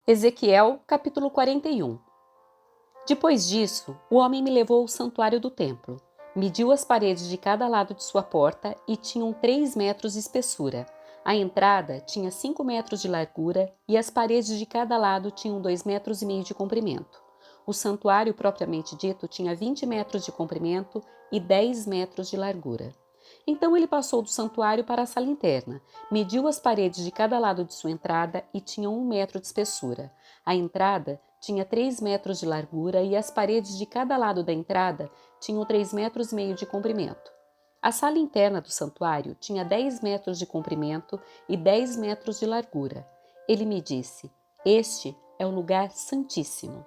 Ezequiel, capítulo 41. Depois disso, o homem me levou ao santuário do templo. Mediu as paredes de cada lado de sua porta e tinham 3 metros de espessura. A entrada tinha 5 metros de largura e as paredes de cada lado tinham 2,5 metros de comprimento. O santuário propriamente dito tinha 20 metros de comprimento e 10 metros de largura. Então ele passou do santuário para a sala interna, mediu as paredes de cada lado de sua entrada e tinham 1 metro de espessura. A entrada tinha 3 metros de largura e as paredes de cada lado da entrada tinham 3,5 metros de comprimento. A sala interna do santuário tinha 10 metros de comprimento e 10 metros de largura. Ele me disse: "Este é o lugar santíssimo."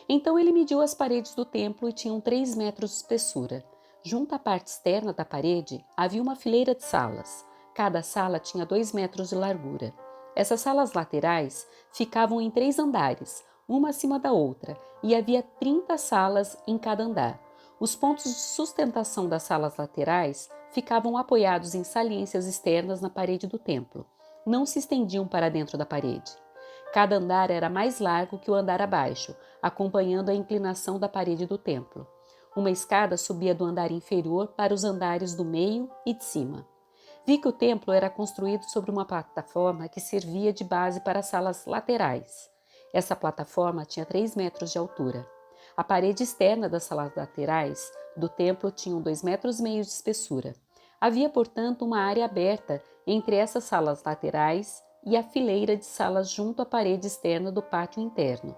Então ele mediu as paredes do templo e tinham 3 metros de espessura. Junto à parte externa da parede havia uma fileira de salas. Cada sala tinha 2 metros de largura. Essas salas laterais ficavam em 3 andares, uma acima da outra, e havia 30 salas em cada andar. Os pontos de sustentação das salas laterais ficavam apoiados em saliências externas na parede do templo. Não se estendiam para dentro da parede. Cada andar era mais largo que o andar abaixo, acompanhando a inclinação da parede do templo. Uma escada subia do andar inferior para os andares do meio e de cima. Vi que o templo era construído sobre uma plataforma que servia de base para as salas laterais. Essa plataforma tinha 3 metros de altura. A parede externa das salas laterais do templo tinha 2,5 metros de espessura. Havia, portanto, uma área aberta entre essas salas laterais e a fileira de salas junto à parede externa do pátio interno.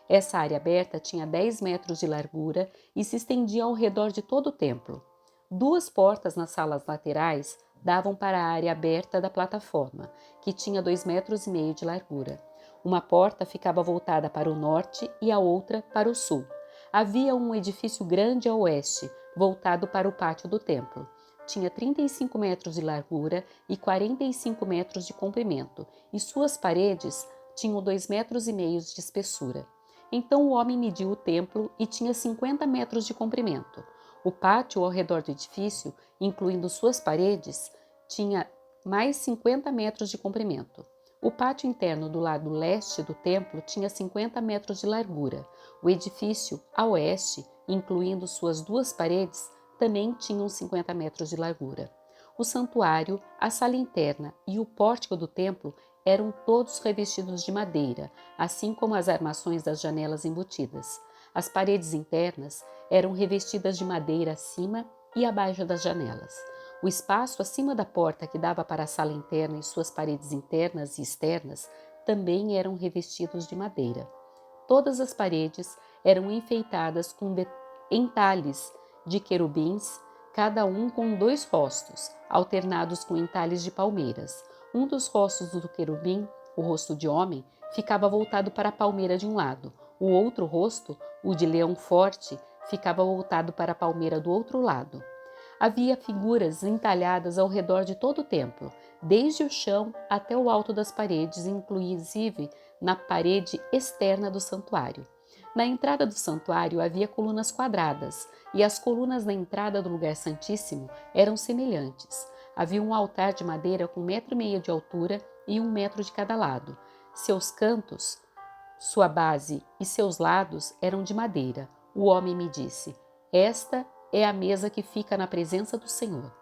Essa área aberta tinha 10 metros de largura e se estendia ao redor de todo o templo. 2 portas nas salas laterais davam para a área aberta da plataforma, que tinha 2,5 metros de largura. Uma porta ficava voltada para o norte e a outra para o sul. Havia um edifício grande a oeste, voltado para o pátio do templo. Tinha 35 metros de largura e 45 metros de comprimento, e suas paredes tinham 2,5 metros de espessura. Então o homem mediu o templo e tinha 50 metros de comprimento. O pátio ao redor do edifício, incluindo suas paredes, tinha mais 50 metros de comprimento. O pátio interno do lado leste do templo tinha 50 metros de largura. O edifício a oeste, incluindo suas 2 paredes, também tinham 50 metros de largura. O santuário, a sala interna e o pórtico do templo eram todos revestidos de madeira, assim como as armações das janelas embutidas. As paredes internas eram revestidas de madeira acima e abaixo das janelas. O espaço acima da porta que dava para a sala interna e suas paredes internas e externas também eram revestidos de madeira. Todas as paredes eram enfeitadas com entalhes de querubins, cada um com 2 rostos, alternados com entalhes de palmeiras. Um dos rostos do querubim, o rosto de homem, ficava voltado para a palmeira de um lado. O outro rosto, o de leão forte, ficava voltado para a palmeira do outro lado. Havia figuras entalhadas ao redor de todo o templo, desde o chão até o alto das paredes, inclusive na parede externa do santuário. Na entrada do santuário havia colunas quadradas, e as colunas na entrada do lugar santíssimo eram semelhantes. Havia um altar de madeira com 1,5 metro de altura e 1 metro de cada lado. Seus cantos, sua base e seus lados eram de madeira. O homem me disse: "Esta é a mesa que fica na presença do Senhor."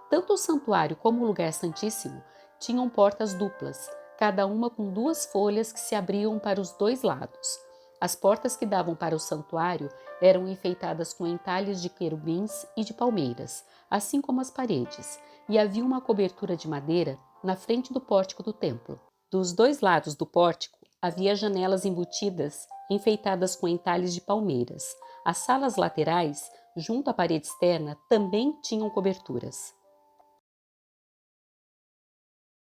Tanto o santuário como o lugar santíssimo tinham portas duplas, cada uma com 2 folhas que se abriam para os 2 lados. As portas que davam para o santuário eram enfeitadas com entalhes de querubins e de palmeiras, assim como as paredes, e havia uma cobertura de madeira na frente do pórtico do templo. Dos 2 lados do pórtico havia janelas embutidas, enfeitadas com entalhes de palmeiras. As salas laterais, junto à parede externa, também tinham coberturas.